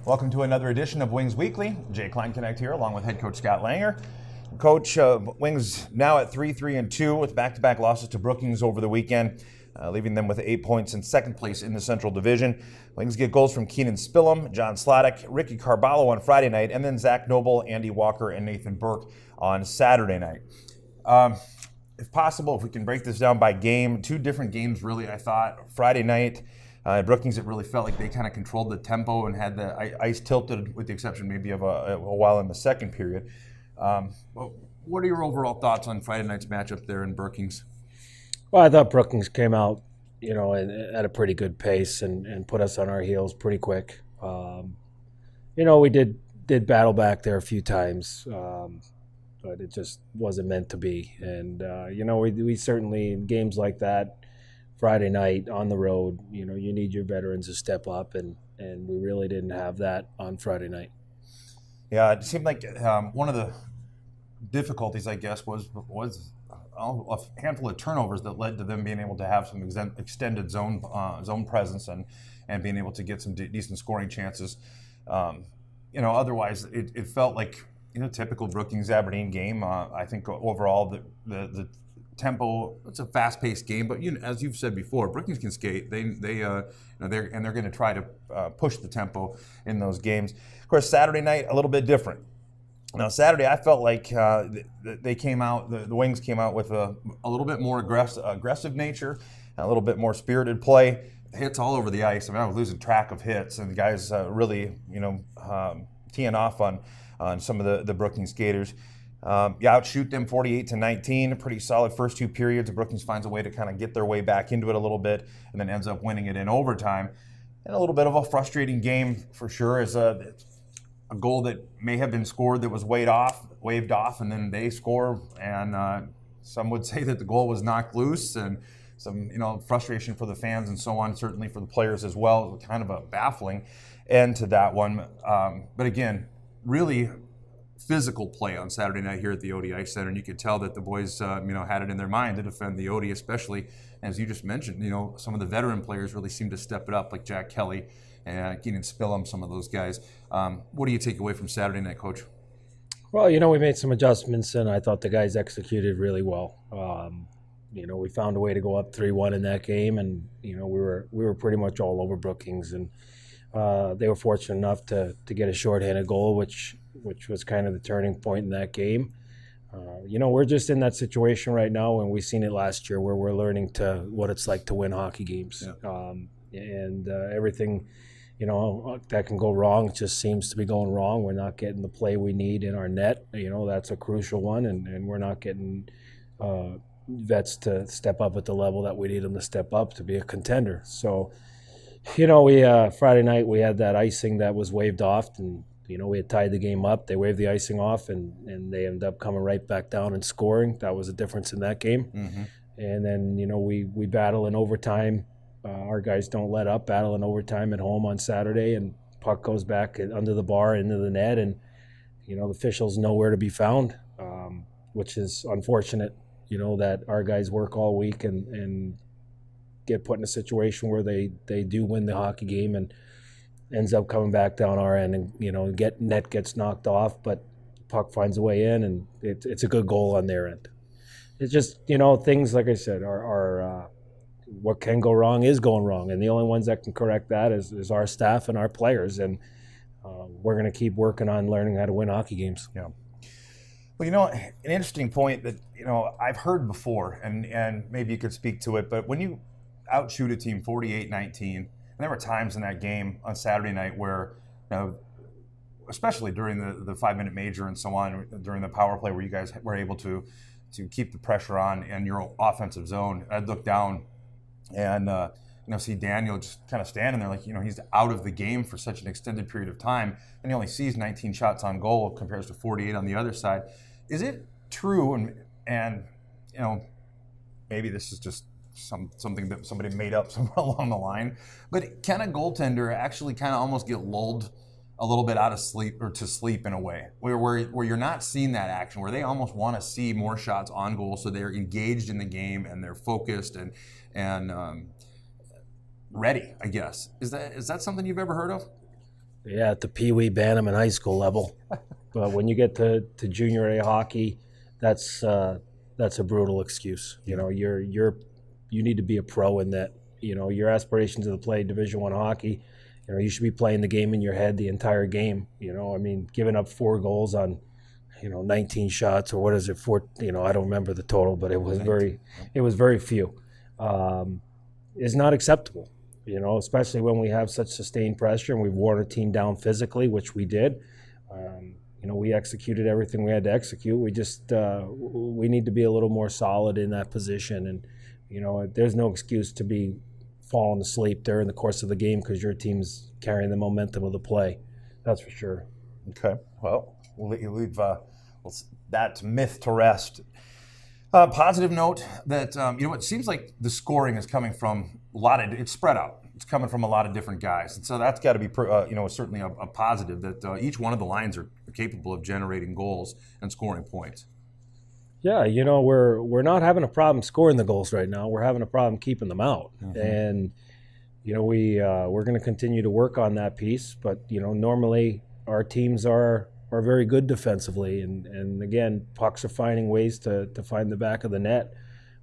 Welcome to another edition of Wings Weekly. Jay Kleinknecht here, along with head coach Scott Langer. Coach, Wings now at 3-3-2 with back-to-back losses to Brookings over the weekend, leaving them with 8 points in second place in the Central Division. Wings get goals from Keenan Spillum, John Sladek, Ricky Carballo on Friday night, and then Zach Noble, Andy Walker, and Nathan Burke on Saturday night. If possible, if we can break this down by game, two different games really, I thought. Friday night, Brookings, it really felt like they kind of controlled the tempo and had the ice tilted, with the exception maybe of a while in the second period. What are your overall thoughts on Friday night's matchup there in Brookings? Well, I thought Brookings came out, at a pretty good pace and put us on our heels pretty quick. We did battle back there a few times, but it just wasn't meant to be. And we certainly, in games like that, Friday night on the road, you need your veterans to step up, and we really didn't have that on Friday night. Yeah, it seemed like one of the difficulties, I guess, was a handful of turnovers that led to them being able to have some extended zone presence and being able to get some decent scoring chances. Otherwise, it felt like typical Brookings Aberdeen game. I think overall the tempo, it's a fast-paced game, but as you've said before, Brookings can skate. They're going to try to push the tempo in those games. Of course, Saturday night a little bit different. Now, Saturday, I felt like they came out. The Wings came out with a little bit more aggressive nature, a little bit more spirited play. Hits all over the ice. I mean, I was losing track of hits, and the guys really, teeing off on some of the Brookings skaters. Outshoot them 48-19. A pretty solid first two periods. Brookings finds a way to kind of get their way back into it a little bit, and then ends up winning it in overtime. And a little bit of a frustrating game for sure, as a goal that may have been scored that was waved off, and then they score, and some would say that the goal was knocked loose, and some frustration for the fans and so on, certainly for the players as well. Kind of a baffling end to that one. But again, really physical play on Saturday night here at the Odie Ice Center, and you could tell that the boys had it in their mind to defend the Odie, especially as you just mentioned. Some of the veteran players really seemed to step it up, like Jack Kelly and Keenan Spillum, some of those guys. What do you take away from Saturday night, Coach? Well, we made some adjustments, and I thought the guys executed really well. We found a way to go up 3-1 in that game, and we were pretty much all over Brookings, and they were fortunate enough to get a shorthanded goal, which was kind of the turning point in that game. We're just in that situation right now, and we've seen it last year, where we're learning what it's like to win hockey games. Yeah. Everything that can go wrong just seems to be going wrong. We're not getting the play we need in our net. That's a crucial one, and we're not getting vets to step up at the level that we need them to step up to be a contender. So, we Friday night we had that icing that was waved off, and we had tied the game up. They waved the icing off, and they ended up coming right back down and scoring. That was a difference in that game. Mm-hmm. And then we battle in overtime. Our guys don't let up, battle in overtime at home on Saturday, and puck goes back under the bar into the net, and the officials nowhere to be found, which is unfortunate. That our guys work all week and get put in a situation where they do win the hockey game and ends up coming back down our end, and net gets knocked off, but puck finds a way in, and it's a good goal on their end. It's just things, like I said, are what can go wrong is going wrong, and the only ones that can correct that is our staff and our players, and we're going to keep working on learning how to win hockey games. Yeah. Well, an interesting point that I've heard before, and maybe you could speak to it, but when you outshoot a team 48-19, and there were times in that game on Saturday night where, especially during the 5-minute major and so on, during the power play where you guys were able to keep the pressure on in your offensive zone, I'd look down and see Daniel just kind of standing there like, he's out of the game for such an extended period of time, and he only sees 19 shots on goal compared to 48 on the other side. Is it true, and maybe this is just something that somebody made up somewhere along the line, but can a goaltender actually kind of almost get lulled a little bit out of sleep, or to sleep in a way, where you're not seeing that action, where they almost want to see more shots on goal, so they're engaged in the game and they're focused and ready, I guess. Is that something you've ever heard of? Yeah, at the Pee Wee Bantam in high school level. But when you get to junior A hockey, that's a brutal excuse. You know, you need to be a pro in that. You know, your aspirations are to play Division I hockey. You know, you should be playing the game in your head the entire game. You know, I mean, giving up 4 goals on, 19 shots, or what is it, 4? I don't remember the total, but it was very few. Is not acceptable. Especially when we have such sustained pressure and we've worn a team down physically, which we did. We executed everything we had to execute. We just we need to be a little more solid in that position, and there's no excuse to be falling asleep during the course of the game because your team's carrying the momentum of the play. That's for sure. Okay, well, we've that myth to rest. Positive note that it seems like the scoring is coming from it's spread out. It's coming from a lot of different guys, and so that's got to be certainly a positive that each one of the lines are capable of generating goals and scoring points. Yeah, we're not having a problem scoring the goals right now. We're having a problem keeping them out, and we're going to continue to work on that piece. But normally our teams are very good defensively, and again, pucks are finding ways to find the back of the net.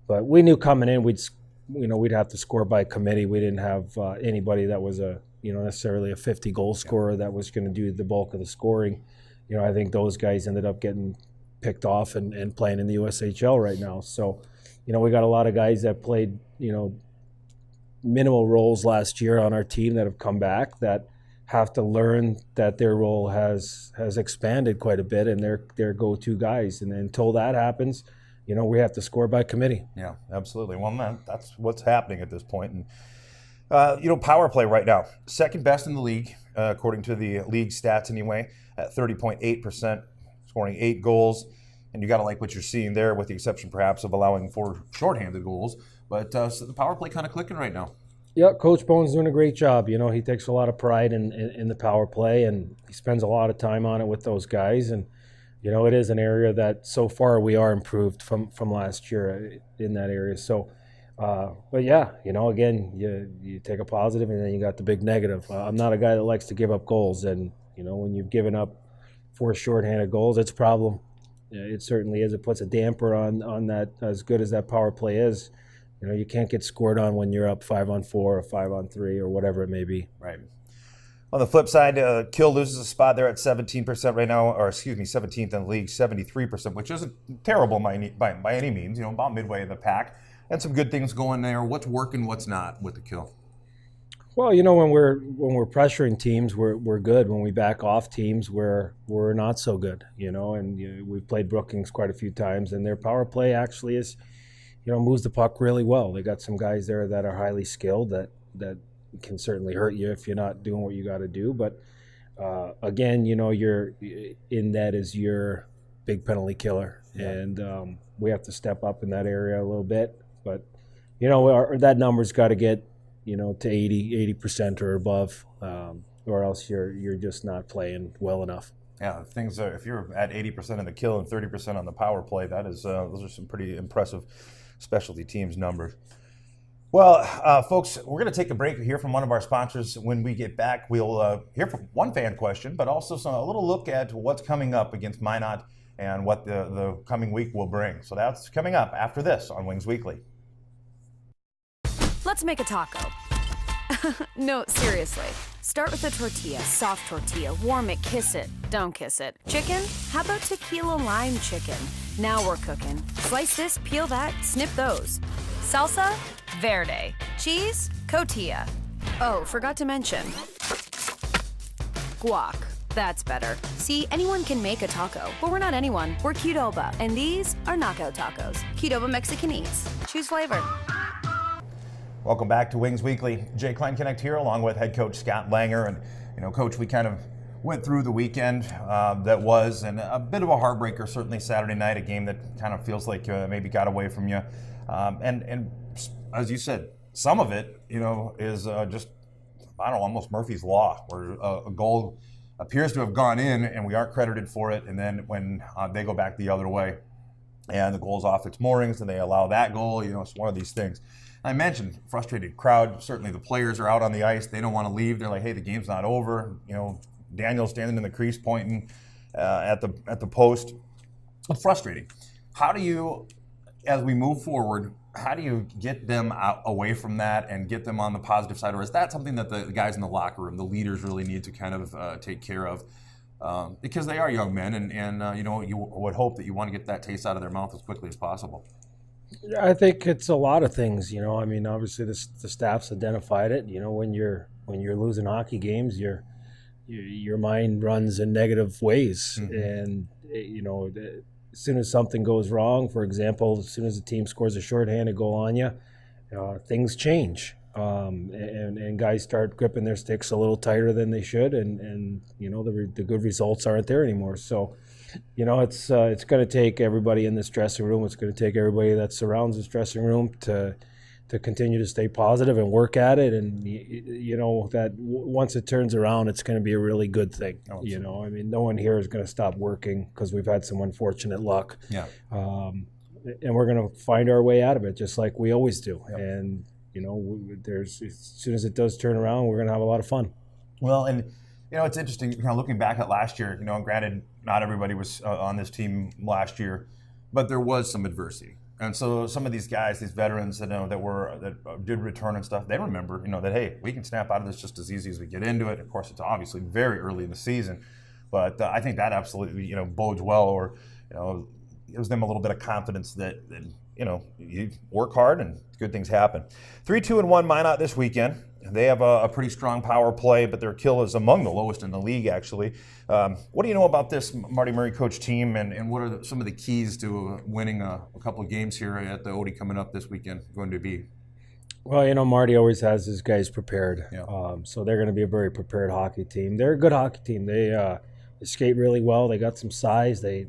But we knew coming in we'd have to score by committee. We didn't have anybody that was necessarily a 50 goal scorer that was going to do the bulk of the scoring. I think those guys ended up getting picked off and playing in the USHL right now. So, we got a lot of guys that played minimal roles last year on our team that have come back that have to learn that their role has expanded quite a bit and they're go-to guys. And until that happens, we have to score by committee. Yeah, absolutely. Well, that's what's happening at this point. And, power play right now, second best in the league, according to the league stats anyway, at 30.8%, scoring 8 goals. And you got to like what you're seeing there, with the exception perhaps of allowing 4 shorthanded goals. But so the power play kind of clicking right now. Yeah, Coach Bone's doing a great job. He takes a lot of pride in the power play, and he spends a lot of time on it with those guys. And, it is an area that so far we are improved from last year in that area. So, but yeah, again, you take a positive and then you got the big negative. I'm not a guy that likes to give up goals. And, when you've given up 4 shorthanded goals, it's a problem. It certainly is. It puts a damper on that, as good as that power play is. You can't get scored on when you're up 5-on-4 or 5-on-3 or whatever it may be. Right. On the flip side, Kill loses a spot there at 17% right now, 17th in the league, 73%, which isn't terrible by any means. About midway in the pack, and some good things going there. What's working, what's not with the Kill? Well, when we're pressuring teams, we're good. When we back off teams, we're not so good. And we've played Brookings quite a few times, and their power play actually is. Moves the puck really well. They got some guys there that are highly skilled that can certainly hurt you if you're not doing what you got to do. But again, you're in that is your big penalty killer, and we have to step up in that area a little bit. But that number's got to get to 80% or above, or else you're just not playing well enough. Yeah, if you're at 80% in the Kill and 30% on the power play, that is those are some pretty impressive specialty teams numbers. Well, folks, we're going to take a break here from one of our sponsors. When we get back, we'll hear from one fan question, but also a little look at what's coming up against Minot and what the coming week will bring. So that's coming up after this on Wings Weekly. Let's make a taco. No, seriously. Start with a tortilla, soft tortilla. Warm it, kiss it, don't kiss it. Chicken? How about tequila lime chicken? Now we're cooking. Slice this, peel that, snip those. Salsa? Verde. Cheese? Cotija. Oh, forgot to mention. Guac. That's better. See, anyone can make a taco, but we're not anyone. We're Qdoba, and these are knockout tacos. Qdoba Mexican Eats. Choose flavor. Welcome back to Wings Weekly. Jay Kleinknecht here, along with head coach Scott Langer. And, Coach, we kind of went through the weekend that was, and a bit of a heartbreaker, certainly Saturday night, a game that kind of feels like maybe got away from you. And as you said, some of it, is just, almost Murphy's Law, where a goal appears to have gone in and we aren't credited for it. And then when they go back the other way and the goal's off its moorings and they allow that goal, it's one of these things. I mentioned frustrated crowd. Certainly the players are out on the ice. They don't want to leave. They're like, hey, the game's not over. Daniel standing in the crease pointing at the post. It's frustrating. How do you, as we move forward, how do you get them away from that and get them on the positive side? Or is that something that the guys in the locker room, the leaders, really need to kind of take care of? Because they are young men, and you would hope that you want to get that taste out of their mouth as quickly as possible. I think it's a lot of things. I mean, obviously the staff's identified it. When you're losing hockey games, your mind runs in negative ways, and as soon as something goes wrong, for example, as soon as the team scores a shorthanded goal on you, things change, and guys start gripping their sticks a little tighter than they should, and the good results aren't there anymore. So, it's going to take everybody in this dressing room. It's going to take everybody that surrounds this dressing room to continue to stay positive and work at it, and that once it turns around, it's going to be a really good thing. I mean, no one here is going to stop working because we've had some unfortunate luck. Yeah. And we're going to find our way out of it, just like we always do. Yep. And as soon as it does turn around, we're going to have a lot of fun. Well, and it's interesting. Looking back at last year. Granted, not everybody was on this team last year, but there was some adversity. And so some of these guys, these veterans that did return and stuff, they remember, that, hey, we can snap out of this just as easy as we get into it. Of course, it's obviously very early in the season, but I think that absolutely, bodes well, or, gives them a little bit of confidence that you work hard and good things happen. 3-2-1 Minot this weekend. They have a pretty strong power play, but their kill is among the lowest in the league, actually. What do you know about this Marty Murray coach team, and what are some of the keys to winning a couple of games here at the Odie coming up this weekend going to be? Well, Marty always has his guys prepared. Yeah. So they're going to be a very prepared hockey team. They're a good hockey team. They skate really well. They got some size. They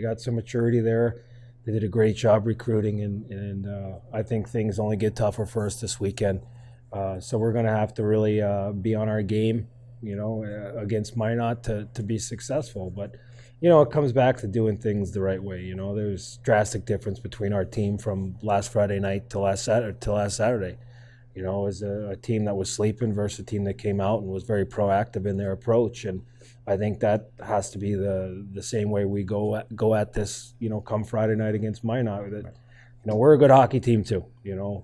got some maturity there. They did a great job recruiting, and I think things only get tougher for us this weekend. So we're going to have to really be on our game, against Minot to be successful. But, it comes back to doing things the right way. There's drastic difference between our team from last Friday night to last Saturday. As a team that was sleeping versus a team that came out and was very proactive in their approach. And I think that has to be the same way we go at this, come Friday night against Minot. That, we're a good hockey team too,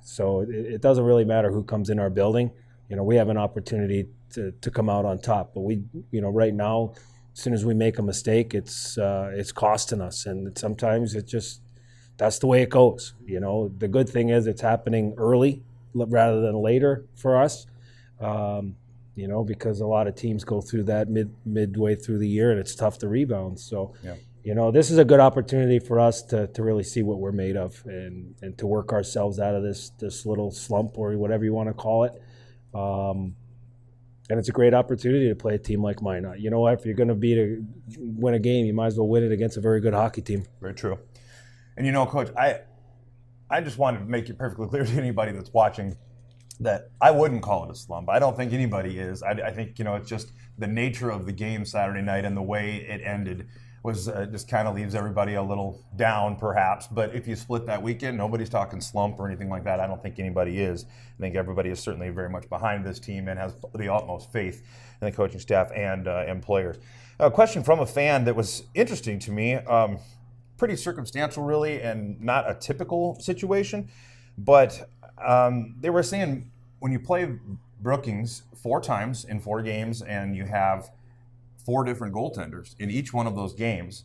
so it doesn't really matter who comes in our building. We have an opportunity to come out on top, but we, right now, as soon as we make a mistake, it's costing us, and sometimes that's the way it goes. The good thing is it's happening early rather than later for us, because a lot of teams go through that midway through the year, and it's tough to rebound. So. Yeah. This is a good opportunity for us to really see what we're made of and to work ourselves out of this little slump, or whatever you want to call it. And it's a great opportunity to play a team like Minot. You know what? If you're going to win a game, you might as well win it against a very good hockey team. Very true. And Coach, I just wanted to make it perfectly clear to anybody that's watching that I wouldn't call it a slump. I don't think anybody is. I think, it's just the nature of the game Saturday night and the way it ended was just kind of leaves everybody a little down, perhaps. But if you split that weekend, nobody's talking slump or anything like that. I don't think anybody is. I think everybody is certainly very much behind this team and has the utmost faith in the coaching staff and players. A question from a fan that was interesting to me, pretty circumstantial, really, and not a typical situation. But they were saying when you play Brookings 4 times in 4 games and you have 4 different goaltenders in each one of those games,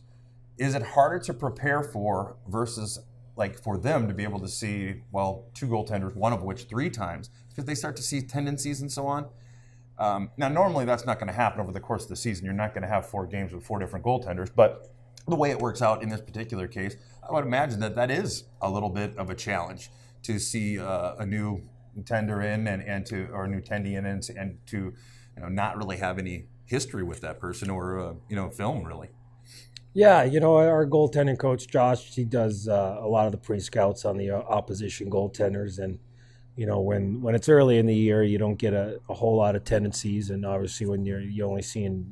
is it harder to prepare for versus for them to be able to see, 2 goaltenders, one of which 3 times, because they start to see tendencies and so on? Now, normally that's not going to happen over the course of the season. You're not going to have 4 games with 4 different goaltenders, but the way it works out in this particular case, I would imagine that is a little bit of a challenge to see a new tender in or a new tendy in and to not really have any history with that person or film, really. Yeah, our goaltending coach Josh, he does a lot of the pre-scouts on the opposition goaltenders, and when it's early in the year, you don't get a whole lot of tendencies, and obviously when you're only seeing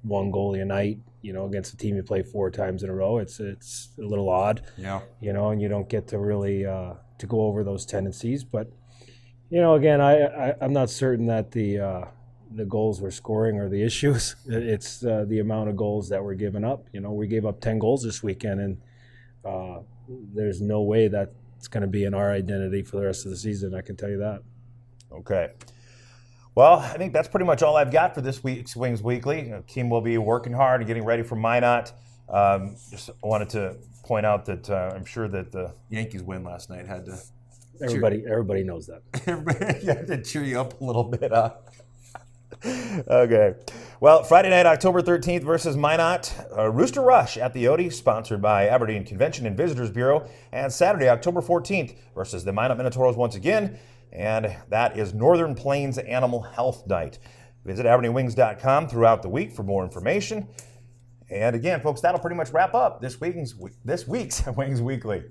one goalie a night, against a team you play 4 times in a row, it's a little odd. Yeah. And you don't get to really to go over those tendencies, but again, I'm not certain that the goals we're scoring are the issues. It's the amount of goals that we're giving up. We gave up 10 goals this weekend, and there's no way that's going to be in our identity for the rest of the season. I can tell you that. Okay. Well, I think that's pretty much all I've got for this week's Wings Weekly. Team will be working hard and getting ready for Minot. Just wanted to point out that I'm sure that the Yankees win last night had to. Everybody knows that. Everybody had to cheer you up a little bit. Okay. Well, Friday night, October 13th versus Minot, Rooster Rush at the Odie, sponsored by Aberdeen Convention and Visitors Bureau. And Saturday, October 14th versus the Minot Minotauros once again. And that is Northern Plains Animal Health Night. Visit AberdeenWings.com throughout the week for more information. And again, folks, that'll pretty much wrap up this week's Wings Weekly.